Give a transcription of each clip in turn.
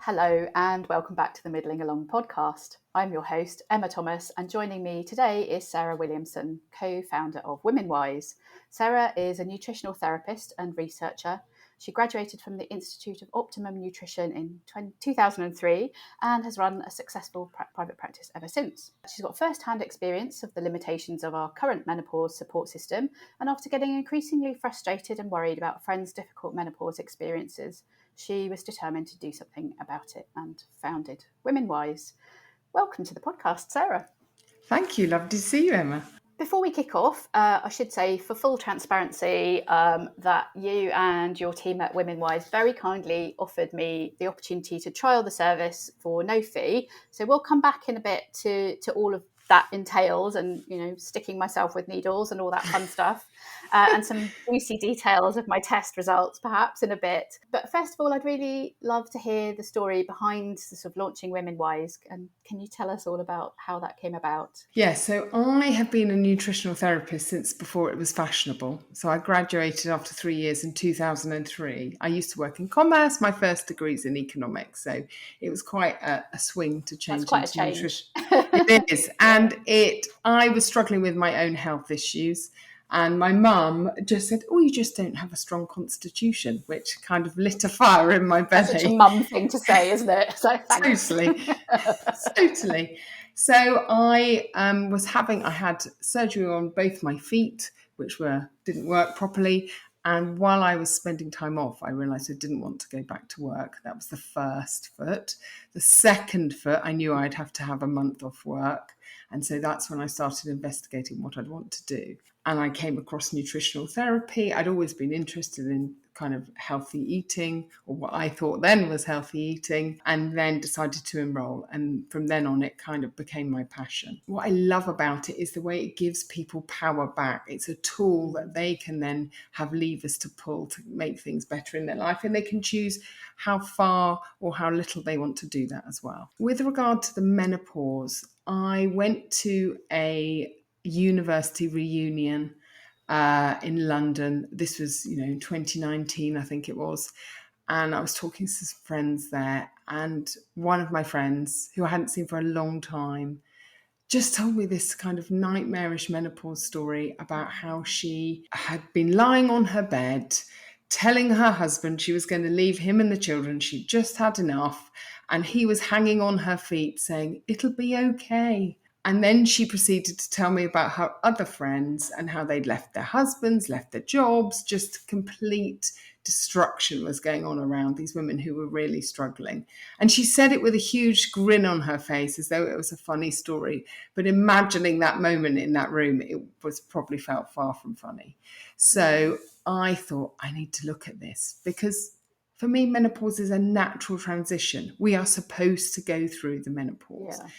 Hello and welcome back to the Middling Along podcast. I'm your host, Emma Thomas, and joining me today is Sarah Williamson, co-founder of WomenWise. Sarah is a nutritional therapist and researcher. She graduated from the Institute of Optimum Nutrition in 2003 and has run a successful private practice ever since. She's got first-hand experience of the limitations of our current menopause support system, and after getting increasingly frustrated and worried about friends' difficult menopause experiences, she was determined to do something about it and founded WomenWise. Welcome to the podcast, Sarah. Thank you. Lovely to see you, Emma. Before we kick off, I should say, for full transparency, that you and your team at WomenWise very kindly offered me the opportunity to trial the service for no fee. So we'll come back in a bit to all of that entails and, sticking myself with needles and all that fun stuff. And some juicy details of my test results perhaps in a bit. But first of all, I'd really love to hear the story behind the sort of launching WomenWise. And can you tell us all about how that came about? Yeah, so I have been a nutritional therapist since before it was fashionable. So I graduated after 3 years in 2003. I used to work in commerce. My first degree's in economics. So it was quite a swing to change That's quite into a change. nutrition. It is. And I was struggling with my own health issues. And my mum just said, "Oh, you just don't have a strong constitution," which kind of lit a fire in my belly. That's such a mum thing to say, isn't it? So Totally. So I had surgery on both my feet, which didn't work properly. And while I was spending time off, I realised I didn't want to go back to work. That was the first foot. The second foot, I knew I'd have to have a month off work. And so that's when I started investigating what I'd want to do. And I came across nutritional therapy. I'd always been interested in kind of healthy eating, or what I thought then was healthy eating, and then decided to enroll. And from then on, it kind of became my passion. What I love about it is the way it gives people power back. It's a tool that they can then have levers to pull to make things better in their life, and they can choose how far or how little they want to do that as well. With regard to the menopause, I went to a university reunion in London. This was, in 2019, I think it was. And I was talking to some friends there. And one of my friends, who I hadn't seen for a long time, just told me this kind of nightmarish menopause story about how she had been lying on her bed, telling her husband she was going to leave him and the children. She'd just had enough. And he was hanging on her feet saying, "It'll be okay." And then she proceeded to tell me about her other friends and how they'd left their husbands, left their jobs, just complete destruction was going on around these women who were really struggling. And she said it with a huge grin on her face, as though it was a funny story. But imagining that moment in that room, it was probably felt far from funny. So I thought, I need to look at this, because for me, menopause is a natural transition. We are supposed to go through the menopause. Yeah.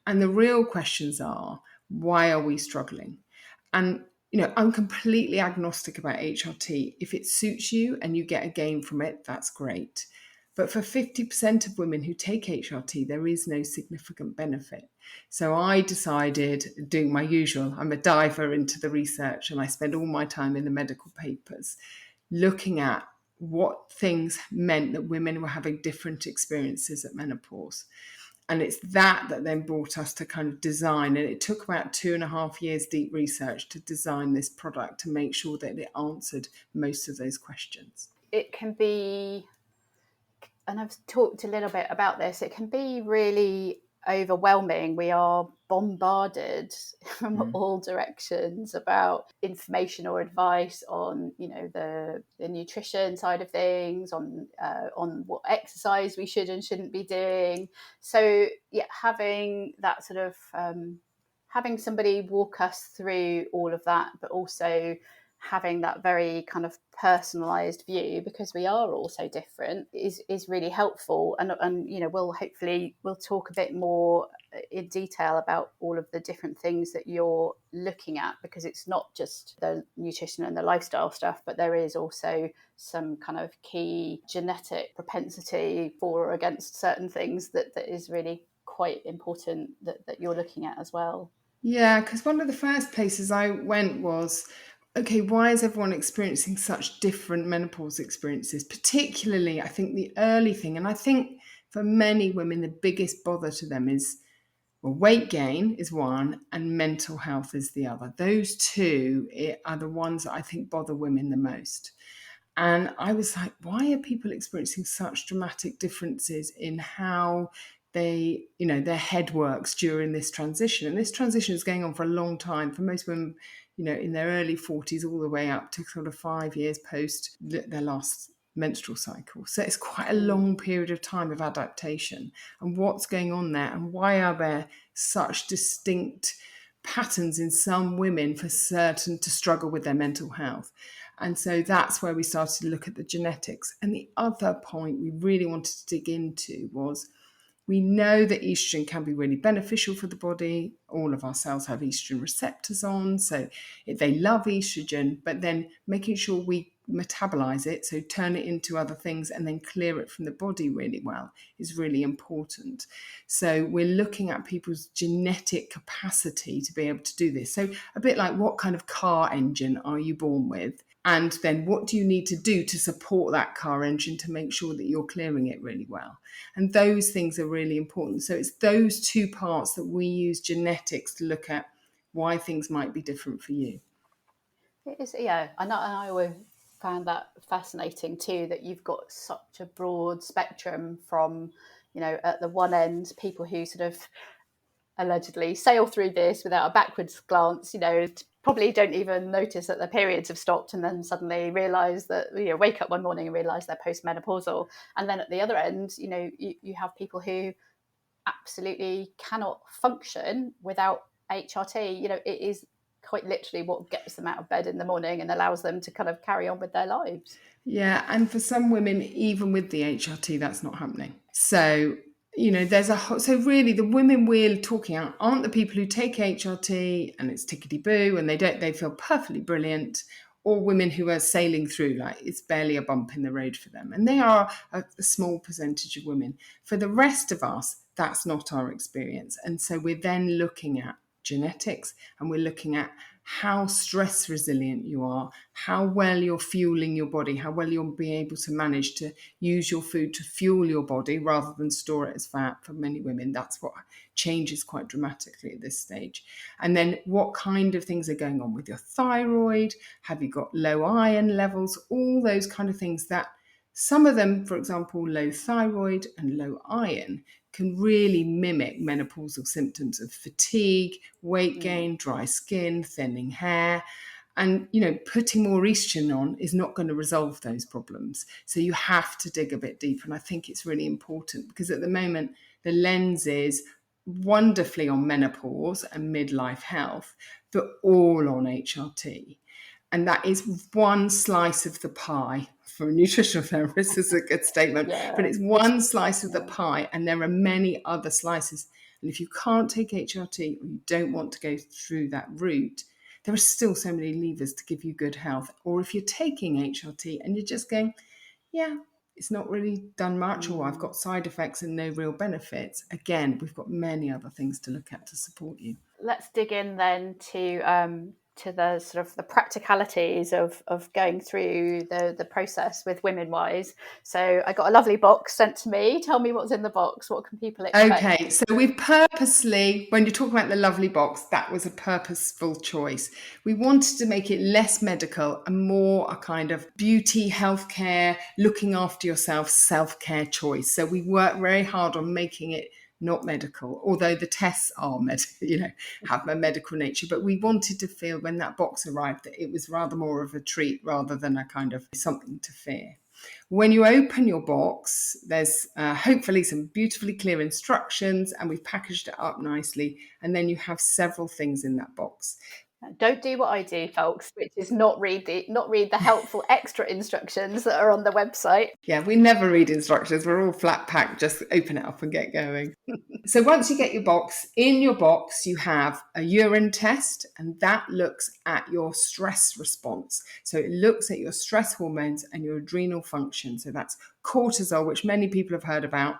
And the real questions are, why are we struggling? And, I'm completely agnostic about HRT. If it suits you and you get a gain from it, that's great. But for 50% of women who take HRT, there is no significant benefit. So I decided, doing my usual, I'm a diver into the research, and I spend all my time in the medical papers looking at what things meant that women were having different experiences at menopause. And it's that then brought us to kind of design. And it took about 2.5 years deep research to design this product to make sure that it answered most of those questions. It can be, and I've talked a little bit about this, it can be really overwhelming. We are bombarded from all directions about information or advice on, the nutrition side of things, on what exercise we should and shouldn't be doing. So having that sort of having somebody walk us through all of that, but also having that very kind of personalized view, because we are all so different, is really helpful. And we'll talk a bit more in detail about all of the different things that you're looking at, because it's not just the nutrition and the lifestyle stuff, but there is also some kind of key genetic propensity for or against certain things that is really quite important that you're looking at as well. Yeah, because one of the first places I went was, okay, why is everyone experiencing such different menopause experiences? Particularly, I think the early thing, and I think for many women, the biggest bother to them is, well, weight gain is one and mental health is the other. Those two are the ones that I think bother women the most. And I was like, why are people experiencing such dramatic differences in how they, their head works during this transition? And this transition is going on for a long time. For most women, in their early 40s, all the way up to sort of 5 years post their last menstrual cycle. So it's quite a long period of time of adaptation. And what's going on there? And why are there such distinct patterns in some women for certain to struggle with their mental health? And so that's where we started to look at the genetics. And the other point we really wanted to dig into was, we know that estrogen can be really beneficial for the body. All of our cells have estrogen receptors on, so they love estrogen, but then making sure we metabolize it, so turn it into other things and then clear it from the body really well, is really important. So we're looking at people's genetic capacity to be able to do this. So a bit like, what kind of car engine are you born with? And then what do you need to do to support that car engine to make sure that you're clearing it really well? And those things are really important. So it's those two parts that we use genetics to look at why things might be different for you. It is, yeah. And I always found that fascinating too, that you've got such a broad spectrum from, at the one end, people who sort of allegedly sail through this without a backwards glance, probably don't even notice that their periods have stopped, and then suddenly realise that, wake up one morning and realise they're postmenopausal. And then at the other end, you have people who absolutely cannot function without HRT. It is quite literally what gets them out of bed in the morning and allows them to kind of carry on with their lives. Yeah, and for some women, even with the HRT, that's not happening. So so really the women we're talking about aren't the people who take HRT and it's tickety boo and they feel perfectly brilliant, or women who are sailing through, like it's barely a bump in the road for them. And they are a small percentage of women. For the rest of us, that's not our experience. And so we're then looking at genetics, and we're looking at how stress resilient you are, how well you're fueling your body, how well you'll be able to manage to use your food to fuel your body rather than store it as fat. For many women, that's what changes quite dramatically at this stage. And then what kind of things are going on with your thyroid? Have you got low iron levels? All those kind of things that some of them, for example, low thyroid and low iron, can really mimic menopausal symptoms of fatigue, weight gain, dry skin, thinning hair. And, putting more estrogen on is not going to resolve those problems. So you have to dig a bit deeper. And I think it's really important, because at the moment, the lens is wonderfully on menopause and midlife health, but all on HRT. And that is one slice of the pie. For a nutritional therapist, is a good statement, but it's one slice of the pie, and there are many other slices. And if you can't take HRT, or you don't want to go through that route, there are still so many levers to give you good health. Or if you're taking HRT and you're just going, yeah, it's not really done much, or I've got side effects and no real benefits, again, we've got many other things to look at to support you. Let's dig in then to the sort of the practicalities of going through the process with Women Wise. So I got a lovely box sent to me. Tell me what's in the box. What can people expect? Okay, so we purposely, when you talk about the lovely box, that was a purposeful choice. We wanted to make it less medical and more a kind of beauty, healthcare, looking after yourself, self-care choice. So we worked very hard on making it not medical, although the tests are have a medical nature. But we wanted to feel, when that box arrived, that it was rather more of a treat rather than a kind of something to fear. When you open your box, there's hopefully some beautifully clear instructions, and we've packaged it up nicely. And then you have several things in that box. Don't do what I do, folks, which is not read the helpful extra instructions that are on the website. Yeah, we never read instructions. We're all flat packed. Just open it up and get going. So once you get your box, in your box you have a urine test, and that looks at your stress response. So it looks at your stress hormones and your adrenal function. So that's cortisol, which many people have heard about.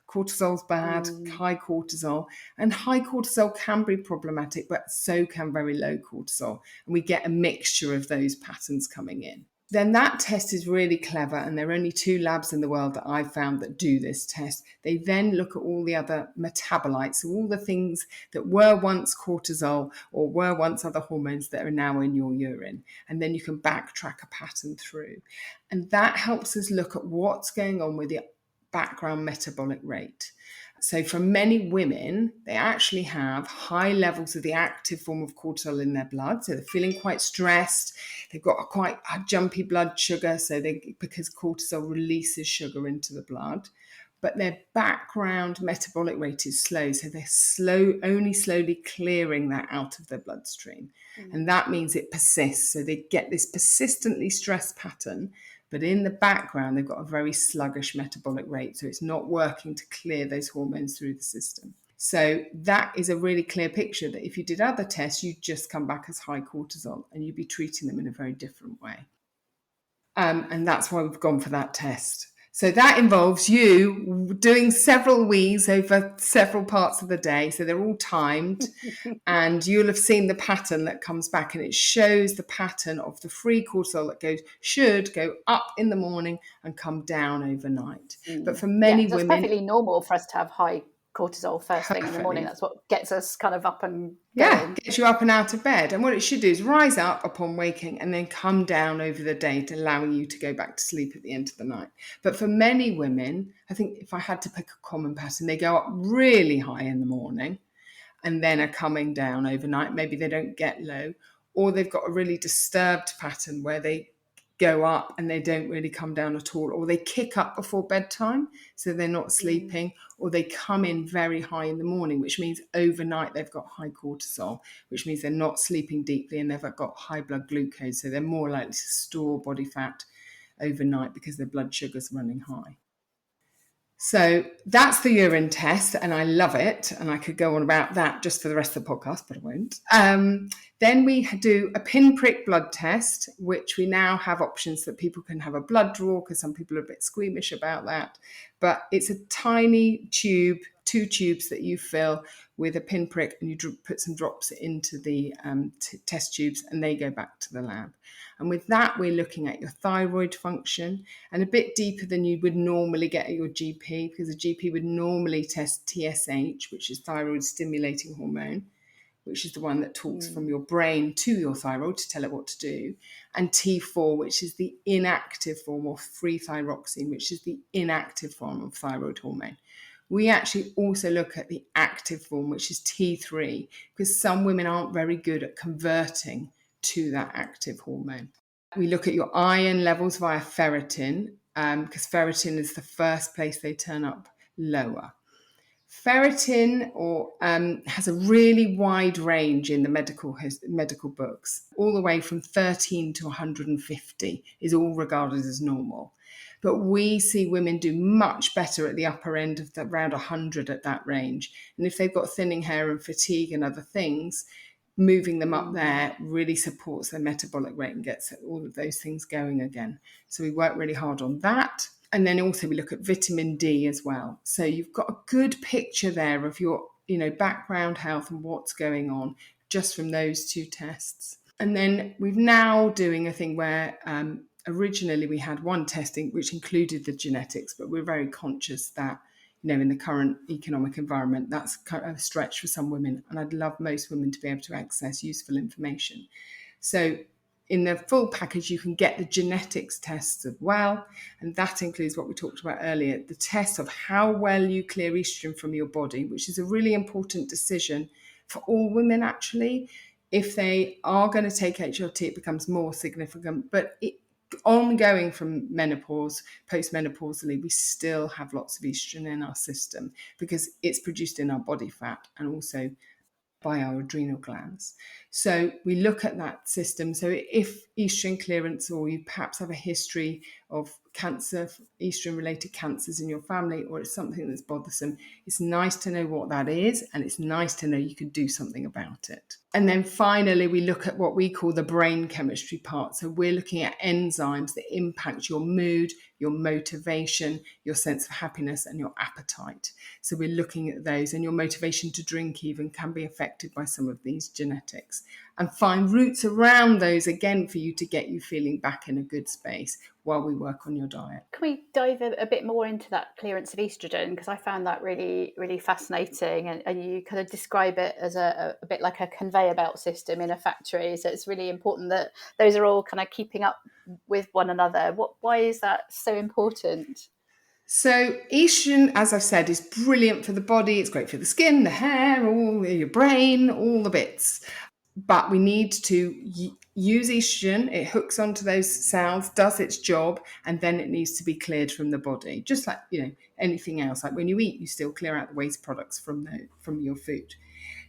Cortisol's bad, high cortisol. And high cortisol can be problematic, but so can very low cortisol. And we get a mixture of those patterns coming in. Then that test is really clever, and there are only 2 labs in the world that I've found that do this test. They then look at all the other metabolites, so all the things that were once cortisol or were once other hormones that are now in your urine. And then you can backtrack a pattern through. And that helps us look at what's going on with the background metabolic rate. So for many women, they actually have high levels of the active form of cortisol in their blood. So they're feeling quite stressed. They've got quite a jumpy blood sugar, because cortisol releases sugar into the blood. But their background metabolic rate is slow. So they're only slowly clearing that out of their bloodstream. And that means it persists. So they get this persistently stressed pattern. But in the background, they've got a very sluggish metabolic rate. So it's not working to clear those hormones through the system. So that is a really clear picture that if you did other tests, you'd just come back as high cortisol and you'd be treating them in a very different way. And that's why we've gone for that test. So that involves you doing several wees over several parts of the day. So they're all timed and you'll have seen the pattern that comes back, and it shows the pattern of the free cortisol that should go up in the morning and come down overnight. But for many so women, it's perfectly normal for us to have high cortisol first thing in the morning. That's what gets us kind of up and going. Gets you up and out of bed. And what it should do is rise up upon waking and then come down over the day, to allowing you to go back to sleep at the end of the night. But for many women, I think if I had to pick a common pattern, they go up really high in the morning and then are coming down overnight. Maybe they don't get low, or they've got a really disturbed pattern where they go up and they don't really come down at all, or they kick up before bedtime, so they're not sleeping, or they come in very high in the morning, which means overnight they've got high cortisol, which means they're not sleeping deeply and they've got high blood glucose, so they're more likely to store body fat overnight because their blood sugar's running high. So that's the urine test, and I love it. And I could go on about that just for the rest of the podcast, but I won't. Then we do a pinprick blood test, which we now have options that people can have a blood draw, because some people are a bit squeamish about that. But it's a tiny tube, 2 tubes that you fill with a pinprick, and you put some drops into the test tubes, and they go back to the lab. And with that, we're looking at your thyroid function, and a bit deeper than you would normally get at your GP, because a GP would normally test TSH, which is thyroid stimulating hormone, which is the one that talks from your brain to your thyroid to tell it what to do, and T4, which is the inactive form of free thyroxine, which is the inactive form of thyroid hormone. We actually also look at the active form, which is T3, because some women aren't very good at converting to that active hormone. We look at your iron levels via ferritin, because ferritin is the first place they turn up lower. Ferritin has a really wide range in the medical books. All the way from 13 to 150 is all regarded as normal. But we see women do much better at the upper end of around 100 at that range. And if they've got thinning hair and fatigue and other things, moving them up there really supports their metabolic rate and gets all of those things going again. So we work really hard on that. And then also we look at vitamin D as well. So you've got a good picture there of your, background health and what's going on just from those 2 tests. And then we're now doing a thing where originally we had one testing which included the genetics, but we're very conscious that in the current economic environment, that's kind of a stretch for some women. And I'd love most women to be able to access useful information. So in the full package, you can get the genetics tests as well. And that includes what we talked about earlier, the test of how well you clear estrogen from your body, which is a really important decision for all women, actually. If they are going to take HRT, it becomes more significant. But ongoing from menopause, postmenopausally, we still have lots of estrogen in our system because it's produced in our body fat and also by our adrenal glands. So we look at that system. So if estrogen clearance, or you perhaps have a history of cancer, estrogen-related cancers in your family, or it's something that's bothersome, it's nice to know what that is, and it's nice to know you can do something about it. And then finally, we look at what we call the brain chemistry part. So we're looking at enzymes that impact your mood, your motivation, your sense of happiness, and your appetite. So we're looking at those, and your motivation to drink even can be affected by some of these genetics, and find routes around those again for you to get you feeling back in a good space while we work on your diet. Can we dive a bit more into that clearance of estrogen? Because I found that really, really fascinating. And you kind of describe it as a bit like a conveyor belt system in a factory. So it's really important that those are all kind of keeping up with one another. Why is that so important? So estrogen, as I've said, is brilliant for the body. It's great for the skin, the hair, all your brain, all the bits. But we need to use estrogen. It hooks onto those cells, does its job, and then it needs to be cleared from the body. Just like, anything else. Like when you eat, you still clear out the waste products from your food.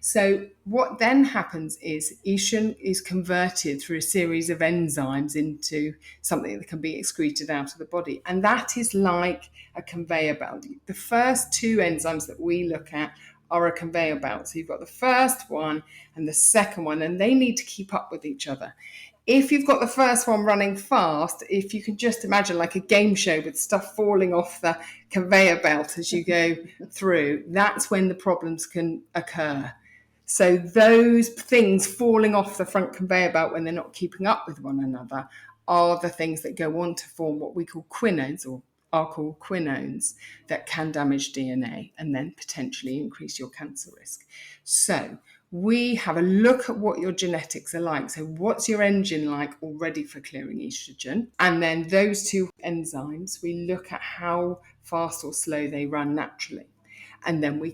So what then happens is estrogen is converted through a series of enzymes into something that can be excreted out of the body. And that is like a conveyor belt. The first two enzymes that we look at are a conveyor belt. So you've got the first one and the second one, and they need to keep up with each other. If you've got the first one running fast, if you can just imagine like a game show with stuff falling off the conveyor belt as you go through, that's when the problems can occur. So those things falling off the front conveyor belt when they're not keeping up with one another are the things that go on to form what we call quinones, or are called quinones, that can damage DNA and then potentially increase your cancer risk. So we have a look at what your genetics are like. So what's your engine like already for clearing estrogen? And then those two enzymes, we look at how fast or slow they run naturally. And then we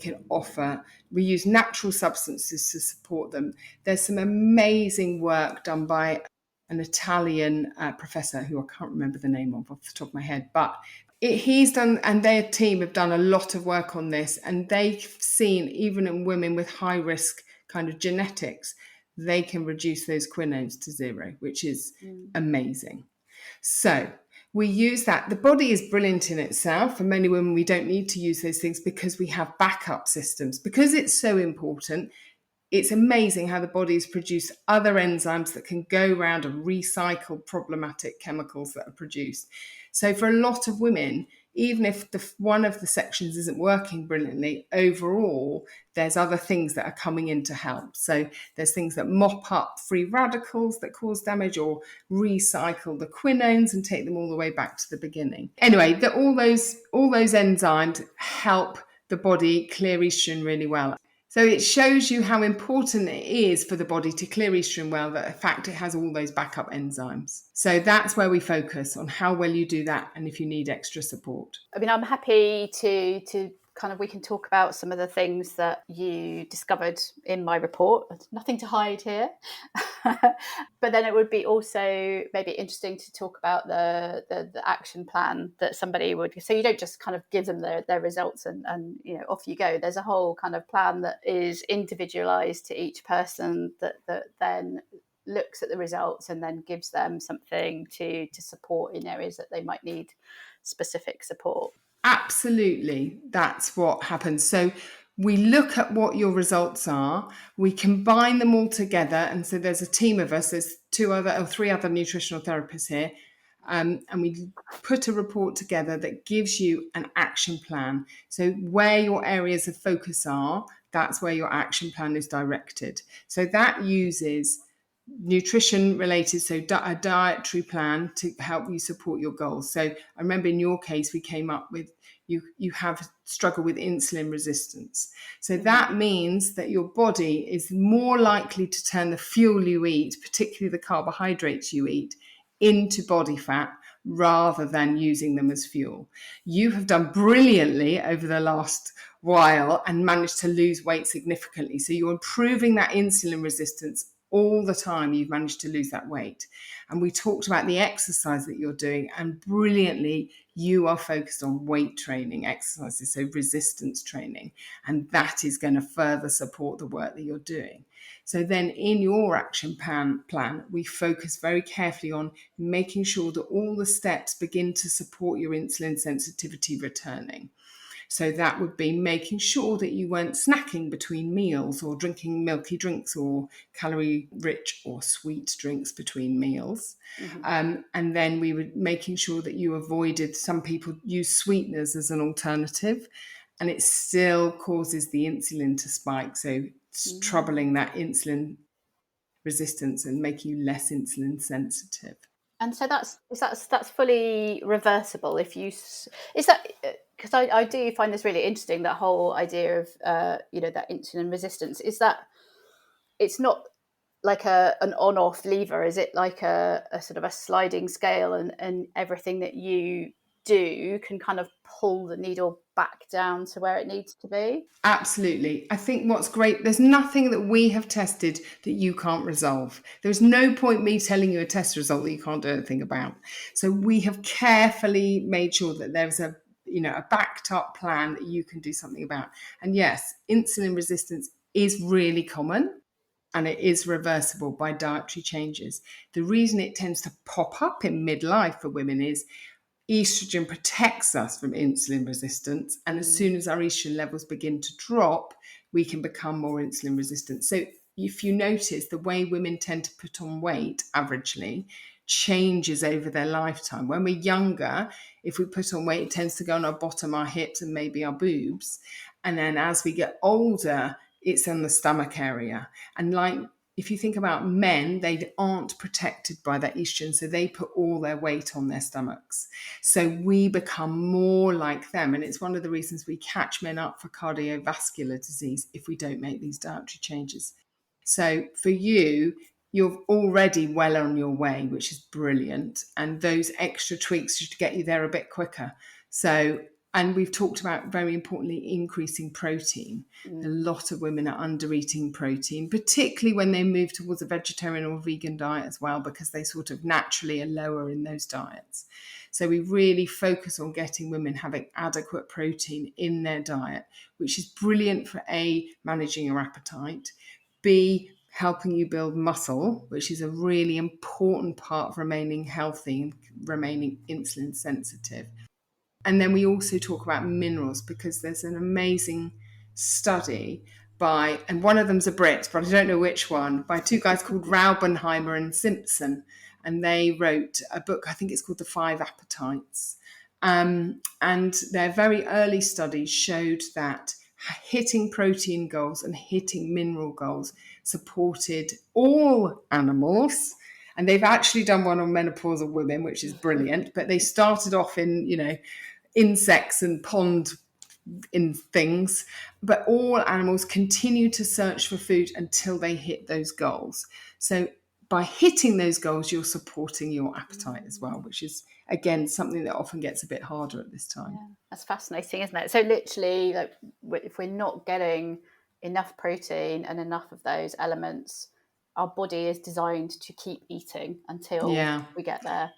use natural substances to support them. There's some amazing work done by an Italian professor who I can't remember the name of off the top of my head, but he's done, and their team have done a lot of work on this, and they've seen, even in women with high risk kind of genetics, they can reduce those quinones to zero, which is amazing. So we use that. The body is brilliant in itself. For many women, we don't need to use those things because we have backup systems. Because it's so important, it's amazing how the body has produced other enzymes that can go around and recycle problematic chemicals that are produced. So for a lot of women, even if one of the sections isn't working brilliantly, overall, there's other things that are coming in to help. So there's things that mop up free radicals that cause damage, or recycle the quinones and take them all the way back to the beginning. Anyway, all those enzymes help the body clear estrogen really well. So it shows you how important it is for the body to clear estrogen well, that in fact it has all those backup enzymes. So that's where we focus on how well you do that, and if you need extra support. I mean, I'm happy to kind of, we can talk about some of the things that you discovered in my report. There's nothing to hide here. But then it would be also maybe interesting to talk about the action plan that somebody would, so you don't just kind of give them their results and off you go. There's a whole kind of plan that is individualized to each person that then looks at the results and then gives them something to support in areas that they might need specific support. Absolutely, that's what happens. So we look at what your results are, we combine them all together, and so there's a team of us, there's 3 other nutritional therapists here, and we put a report together that gives you an action plan. So where your areas of focus are, that's where your action plan is directed. So that uses nutrition related, so a dietary plan to help you support your goals. So I remember in your case, we came up with, you have struggle with insulin resistance. So that means that your body is more likely to turn the fuel you eat, particularly the carbohydrates you eat, into body fat rather than using them as fuel. You have done brilliantly over the last while and managed to lose weight significantly. So you're improving that insulin resistance all the time you've managed to lose that weight. And we talked about the exercise that you're doing, and brilliantly, you are focused on weight training exercises, so resistance training, and that is going to further support the work that you're doing. So then in your action plan, we focus very carefully on making sure that all the steps begin to support your insulin sensitivity returning. So that would be making sure that you weren't snacking between meals or drinking milky drinks or calorie-rich or sweet drinks between meals. And then we were making sure that you avoided, some people use sweeteners as an alternative, and it still causes the insulin to spike. So it's troubling that insulin resistance and making you less insulin sensitive. And so that's fully reversible if you is that because I do find this really interesting, that whole idea of that insulin resistance. Is that it's not like an on-off lever? Is it like a sort of a sliding scale, and everything that you do can kind of pull the needle back down to where it needs to be? Absolutely. I think what's great, there's nothing that we have tested that you can't resolve. There's no point me telling you a test result that you can't do anything about. So we have carefully made sure that there's a backed up plan that you can do something about. And yes, insulin resistance is really common, and it is reversible by dietary changes. The reason it tends to pop up in midlife for women is estrogen protects us from insulin resistance, and as soon as our estrogen levels begin to drop, we can become more insulin resistant. So if you notice, the way women tend to put on weight averagely changes over their lifetime. When we're younger, if we put on weight, it tends to go on our bottom, our hips, and maybe our boobs. And then as we get older, it's in the stomach area. And like, if you think about men, they aren't protected by that estrogen, so they put all their weight on their stomachs. So we become more like them. And it's one of the reasons we catch men up for cardiovascular disease if we don't make these dietary changes. So for you, you're already well on your way, which is brilliant. And those extra tweaks should get you there a bit quicker. So, and we've talked about, very importantly, increasing protein. A lot of women are under eating protein, particularly when they move towards a vegetarian or vegan diet as well, because they sort of naturally are lower in those diets. So we really focus on getting women having adequate protein in their diet, which is brilliant for A, managing your appetite, B, helping you build muscle, which is a really important part of remaining healthy and remaining insulin sensitive. And then we also talk about minerals, because there's an amazing study by, and one of them's a Brit, but I don't know which one, by two guys called Raubenheimer and Simpson. And they wrote a book, I think it's called The Five Appetites. And their very early studies showed that hitting protein goals and hitting mineral goals supported all animals. And they've actually done one on menopausal women, which is brilliant. But they started off in, insects and pond in things. But all animals continue to search for food until they hit those goals. So by hitting those goals, you're supporting your appetite as well, which is, again, something that often gets a bit harder at this time. Yeah, that's fascinating, isn't it? So literally, like, if we're not getting enough protein and enough of those elements, our body is designed to keep eating until we get there.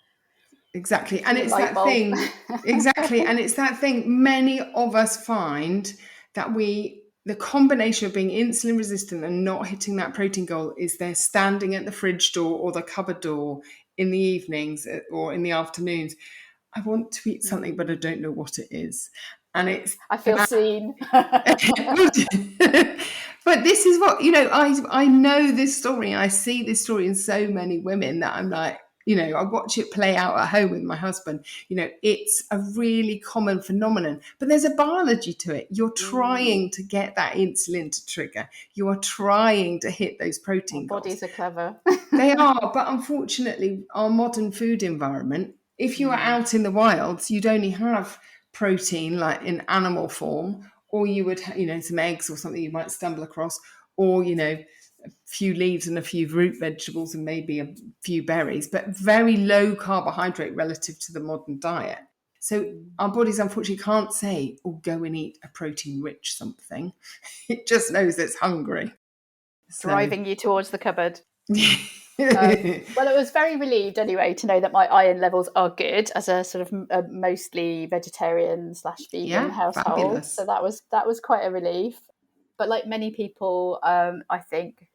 Exactly. And it's that thing. Exactly. And it's that thing. Many of us find that the combination of being insulin resistant and not hitting that protein goal is they're standing at the fridge door or the cupboard door in the evenings or in the afternoons. I want to eat something, but I don't know what it is. And I feel seen. But this is what, I know this story, and I see this story in so many women that I'm like, I watch it play out at home with my husband. It's a really common phenomenon, but there's a biology to it. You're trying to get that insulin to trigger. You are trying to hit those protein goals. Bodies are clever. They are, but unfortunately, our modern food environment, if you are out in the wilds, you'd only have protein like in animal form, or you would, some eggs or something you might stumble across, or, a few leaves and a few root vegetables and maybe a few berries, but very low carbohydrate relative to the modern diet. So our bodies unfortunately can't say, go and eat a protein rich something. It just knows it's hungry. Driving you towards the cupboard. Well, I was very relieved anyway to know that my iron levels are good as a sort of a mostly vegetarian / vegan Yeah, household. So fabulous. that was quite a relief. But like many people, I think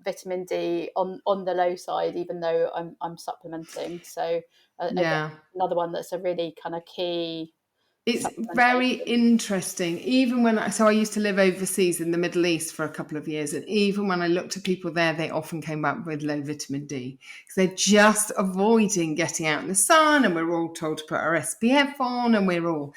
vitamin D on the low side, even though I'm supplementing. So again, Yeah. another one that's a really kind of key It's very supplementation. interesting. Even when I used to live overseas in the Middle East for a couple of years, and even when I looked at people there, they often came back with low vitamin D because they're just avoiding getting out in the sun, and we're all told to put our SPF on, and we're all,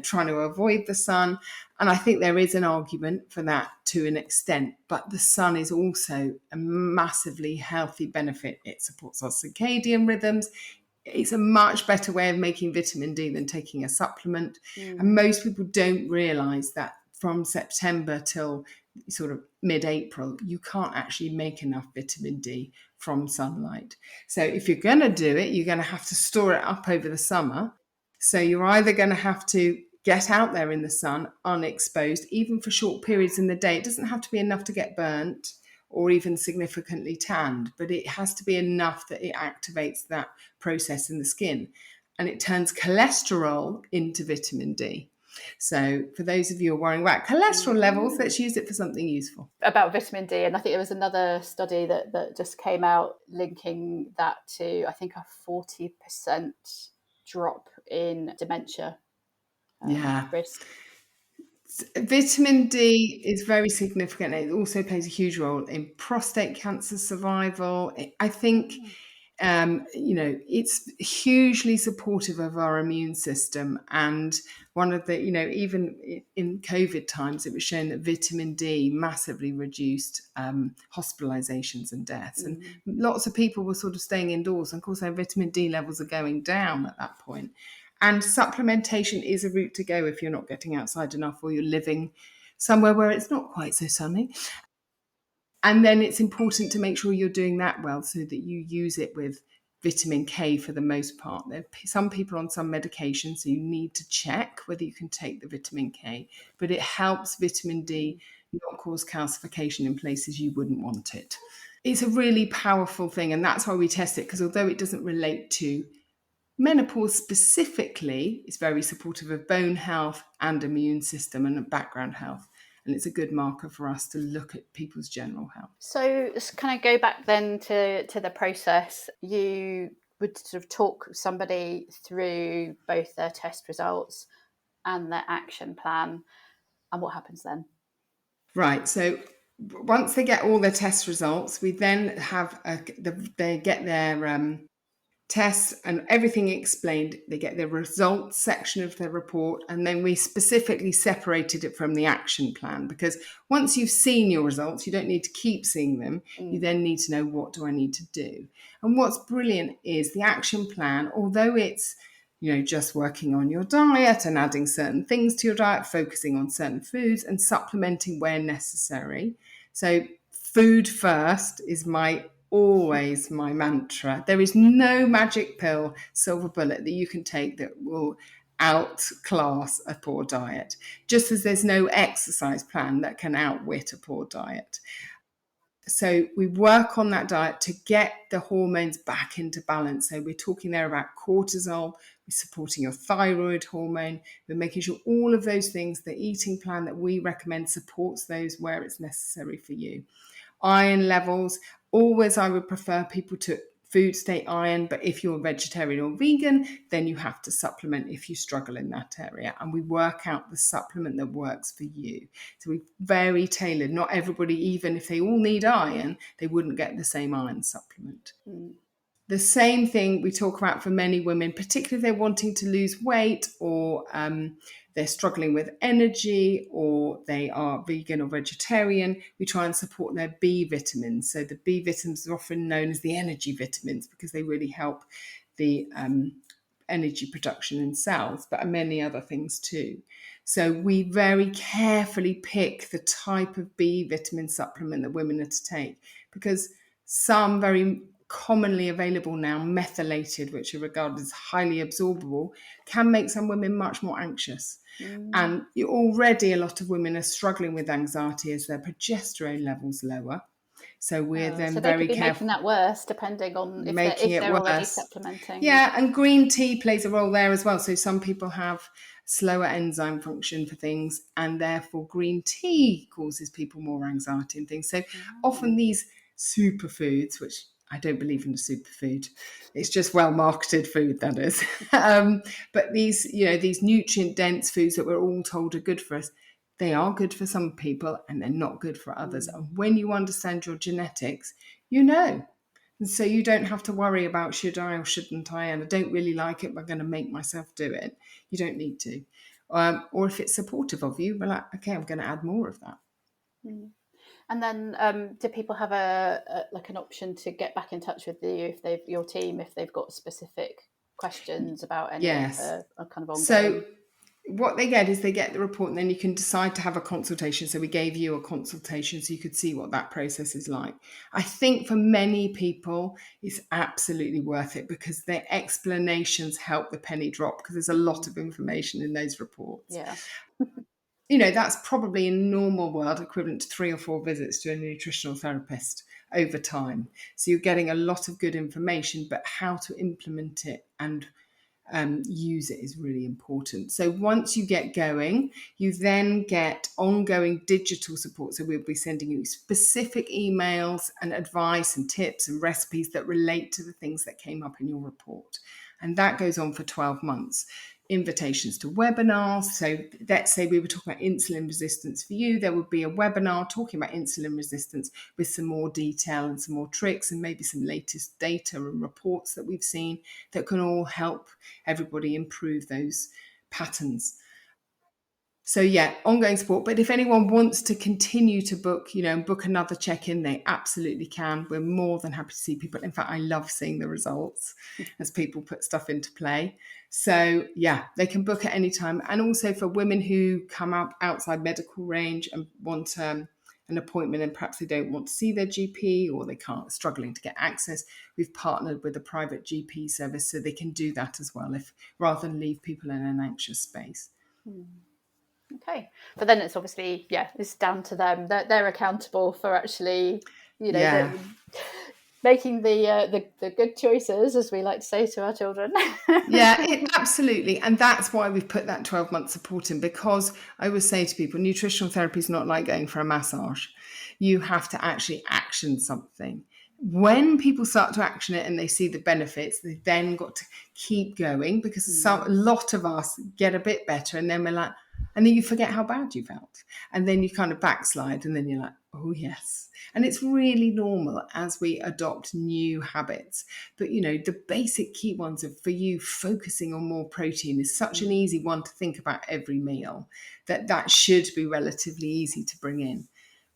trying to avoid the sun. And I think there is an argument for that to an extent, but the sun is also a massively healthy benefit. It supports our circadian rhythms. It's a much better way of making vitamin D than taking a supplement. And most people don't realise that from September till sort of mid-April, you can't actually make enough vitamin D from sunlight. So if you're going to do it, you're going to have to store it up over the summer. So you're either going to have to get out there in the sun unexposed, even for short periods in the day. It doesn't have to be enough to get burnt or even significantly tanned, but it has to be enough that it activates that process in the skin, and it turns cholesterol into vitamin D. So for those of you who are worrying about cholesterol levels, let's use it for something useful. About vitamin D, and I think there was another study that just came out linking that to, I think, a 40% drop in dementia Yeah. risk. Vitamin D is very significant. It also plays a huge role in prostate cancer survival. I think, it's hugely supportive of our immune system. And one of the, even in COVID times, it was shown that vitamin D massively reduced hospitalizations and deaths. And lots of people were sort of staying indoors. And of course, their vitamin D levels are going down at that point. And supplementation is a route to go if you're not getting outside enough or you're living somewhere where it's not quite so sunny. And then it's important to make sure you're doing that well so that you use it with vitamin K for the most part. There are some people on some medications, so you need to check whether you can take the vitamin K, but it helps vitamin D not cause calcification in places you wouldn't want it. It's a really powerful thing, and that's why we test it, because although it doesn't relate to menopause specifically, is very supportive of bone health and immune system and background health. And it's a good marker for us to look at people's general health. So kind of go back then to the process. You would sort of talk somebody through both their test results and their action plan. And what happens then? Right. So once they get all their test results, we then have they get their tests and everything explained. They get the results section of their report, and then we specifically separated it from the action plan, because once you've seen your results, you don't need to keep seeing them. You then need to know, what do I need to do? And what's brilliant is the action plan, although it's just working on your diet and adding certain things to your diet, focusing on certain foods and supplementing where necessary. So food first is always my mantra. There is no magic pill, silver bullet that you can take that will outclass a poor diet, just as there's no exercise plan that can outwit a poor diet. So we work on that diet to get the hormones back into balance. So we're talking there about cortisol, we're supporting your thyroid hormone, we're making sure all of those things, the eating plan that we recommend supports those where it's necessary for you. Iron levels, always I would prefer people to food state iron, but if you're vegetarian or vegan, then you have to supplement if you struggle in that area. And we work out the supplement that works for you. So we're very tailored. Not everybody, even if they all need iron, they wouldn't get the same iron supplement. The same thing we talk about for many women, particularly if they're wanting to lose weight, or they're struggling with energy, or they are vegan or vegetarian. We try and support their B vitamins. So the B vitamins are often known as the energy vitamins because they really help the energy production in cells, but many other things too. So we very carefully pick the type of B vitamin supplement that women are to take, because some very commonly available now, methylated, which are regarded as highly absorbable, can make some women much more anxious. And already a lot of women are struggling with anxiety as their progesterone levels lower. So we're then So they very could be careful. making that worse depending on Making if it they're already worse. supplementing. Yeah, and green tea plays a role there as well. So some people have slower enzyme function for things, and therefore green tea causes people more anxiety and things. So often these superfoods, which I don't believe in a superfood, it's just well marketed food, that is. But these, these nutrient dense foods that we're all told are good for us, they are good for some people and they're not good for others. And when you understand your genetics, you know. And so you don't have to worry about should I or shouldn't I, and I don't really like it, but I'm going to make myself do it. You don't need to. Or if it's supportive of you, we're like, okay, I'm going to add more of that. And then do people have like an option to get back in touch with you if your team, if they've got specific questions about any of the kind of ongoing? So what they get is they get the report, and then you can decide to have a consultation. So we gave you a consultation so you could see what that process is like. I think for many people it's absolutely worth it because their explanations help the penny drop, because there's a lot of information in those reports. Yeah. That's probably in a normal world equivalent to 3 or 4 visits to a nutritional therapist over time. So you're getting a lot of good information, but how to implement it and use it is really important. So once you get going, you then get ongoing digital support. So we'll be sending you specific emails and advice and tips and recipes that relate to the things that came up in your report. And that goes on for 12 months. Invitations to webinars. So let's say we were talking about insulin resistance for you. There would be a webinar talking about insulin resistance with some more detail and some more tricks and maybe some latest data and reports that we've seen that can all help everybody improve those patterns. So yeah, ongoing support. But if anyone wants to continue to book, and book another check-in, they absolutely can. We're more than happy to see people. In fact, I love seeing the results as people put stuff into play. So yeah, they can book at any time. And also for women who come up outside medical range and want an appointment and perhaps they don't want to see their GP or they can't, struggling to get access, we've partnered with a private GP service so they can do that as well, if rather than leave people in an anxious space. Okay, but then it's obviously it's down to them. They're accountable for actually making the good choices, as we like to say to our children. Absolutely. And that's why we've put that 12-month support in, because I always say to people, nutritional therapy is not like going for a massage. You have to actually action something. When people start to action it and they see the benefits, they've then got to keep going, because a lot of us get a bit better and then we're like, and then you forget how bad you felt. And then you kind of backslide and then you're like, oh yes. And it's really normal as we adopt new habits. But, the basic key ones are for you focusing on more protein is such an easy one to think about every meal that should be relatively easy to bring in.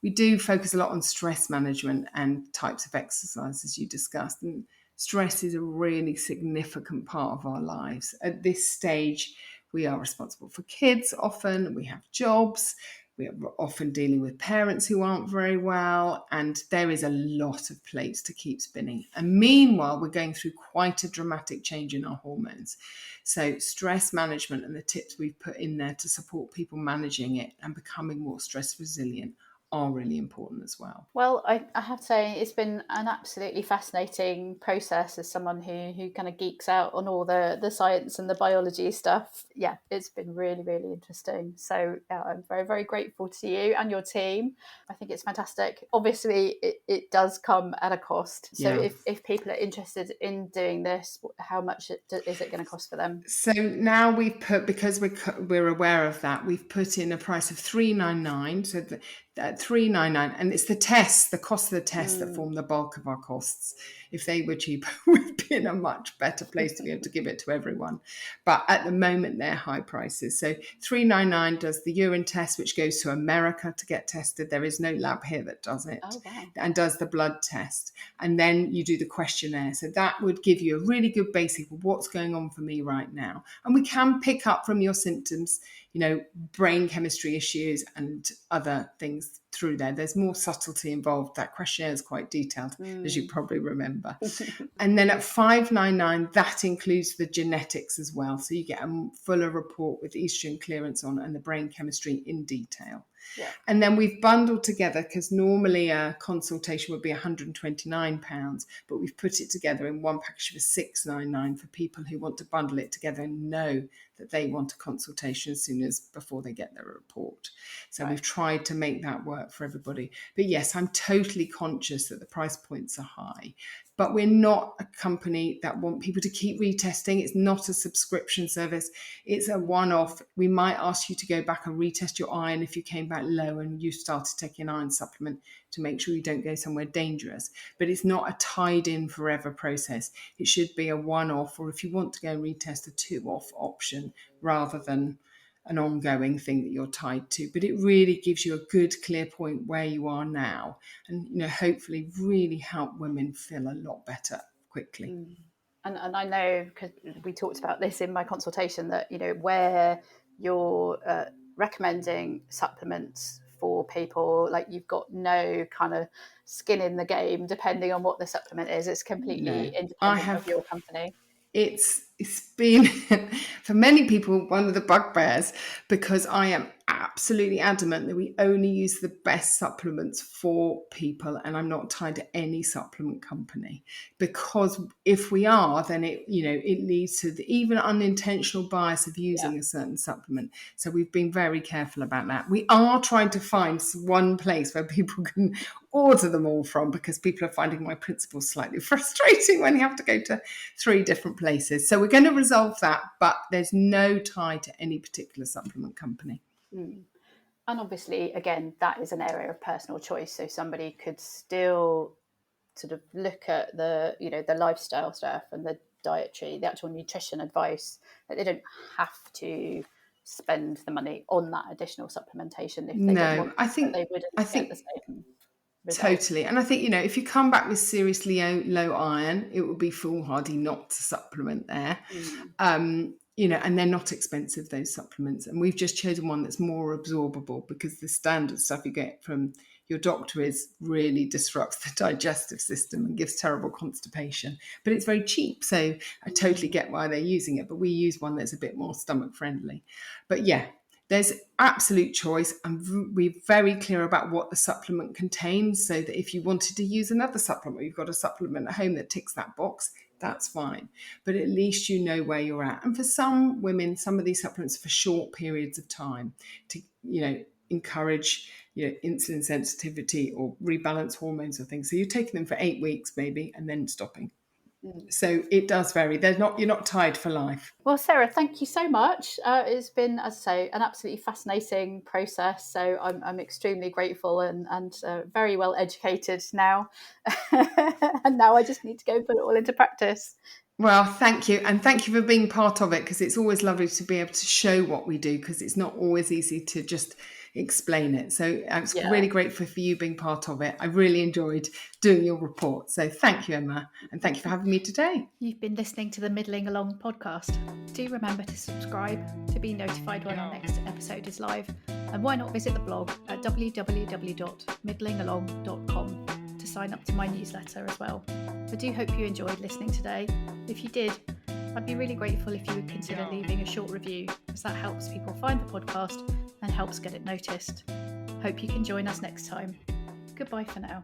We do focus a lot on stress management and types of exercise, as you discussed. And stress is a really significant part of our lives. At this stage, we are responsible for kids often, we have jobs, we are often dealing with parents who aren't very well, and there is a lot of plates to keep spinning. And meanwhile, we're going through quite a dramatic change in our hormones. So stress management and the tips we've put in there to support people managing it and becoming more stress resilient are really important as well. Well, I have to say it's been an absolutely fascinating process as someone who kind of geeks out on all the science and the biology stuff. Yeah, it's been really, really interesting. So I'm very, very grateful to you and your team. I think it's fantastic. Obviously, it does come at a cost. So if people are interested in doing this, how much is it going to cost for them? So now we've put, because we're aware of that, we've put in a price of $399. So that $399, and it's the cost of the tests that form the bulk of our costs. If they were cheaper, we'd be in a much better place to be able to give it to everyone. But at the moment, they're high prices. So $399 does the urine test, which goes to America to get tested. There is no lab here that does it. Oh, wow. And does the blood test. And then you do the questionnaire. So that would give you a really good basic of what's going on for me right now. And we can pick up from your symptoms, brain chemistry issues and other things through there. There's more subtlety involved. That questionnaire is quite detailed, as you probably remember. And then at $599, that includes the genetics as well. So you get a fuller report with estrogen clearance on and the brain chemistry in detail. Yeah. And then we've bundled together, because normally a consultation would be £129, but we've put it together in one package for £699 for people who want to bundle it together and know that they want a consultation as soon as before they get their report. So We've tried to make that work for everybody. But yes, I'm totally conscious that the price points are high. But we're not a company that want people to keep retesting. It's not a subscription service. It's a one-off. We might ask you to go back and retest your iron if you came back low and you started taking an iron supplement to make sure you don't go somewhere dangerous. But it's not a tied-in forever process. It should be a one-off, or if you want to go and retest, a two-off option rather than an ongoing thing that you're tied to. But it really gives you a good, clear point where you are now, and hopefully really help women feel a lot better quickly. And I know, because we talked about this in my consultation, that where you're recommending supplements for people, like, you've got no kind of skin in the game depending on what the supplement is. It's completely independent of your company. It's been for many people one of the bugbears, because I am absolutely adamant that we only use the best supplements for people, and I'm not tied to any supplement company, because if we are, then it leads to the even unintentional bias of using a certain supplement. So we've been very careful about that. We are trying to find one place where people can order them all from, because people are finding my principles slightly frustrating when you have to go to 3 different places. So we're going to resolve that, but there's no tie to any particular supplement company. And obviously, again, that is an area of personal choice. So somebody could still sort of look at the lifestyle stuff and the dietary, the actual nutrition advice, that they don't have to spend the money on that additional supplementation if they don't want to, but they wouldn't get the same result. Totally. And I think, if you come back with seriously low iron, it would be foolhardy not to supplement there. And they're not expensive, those supplements. And we've just chosen one that's more absorbable, because the standard stuff you get from your doctor really disrupts the digestive system and gives terrible constipation. But it's very cheap. So I totally get why they're using it. But we use one that's a bit more stomach friendly. But yeah, there's absolute choice, and we're very clear about what the supplement contains, so that if you wanted to use another supplement, you've got a supplement at home that ticks that box, that's fine. But at least you know where you're at. And for some women, some of these supplements are for short periods of time to, encourage insulin sensitivity or rebalance hormones or things. So you're taking them for 8 weeks maybe, and then stopping. So it does vary. You're not tied for life. Well, Sarah, thank you so much. It's been, as I say, an absolutely fascinating process. So I'm extremely grateful and very well educated now. And now I just need to go put it all into practice. Well, thank you. And thank you for being part of it, because it's always lovely to be able to show what we do, because it's not always easy to just explain it. So I'm really grateful for you being part of it. I really enjoyed doing your report. So thank you, Emma. And thank you for having me today. You've been listening to the Middling Along podcast. Do remember to subscribe to be notified when our next episode is live. And why not visit the blog at www.middlingalong.com to sign up to my newsletter as well. I do hope you enjoyed listening today. If you did, I'd be really grateful if you would consider leaving a short review, as that helps people find the podcast and helps get it noticed. Hope you can join us next time. Goodbye for now.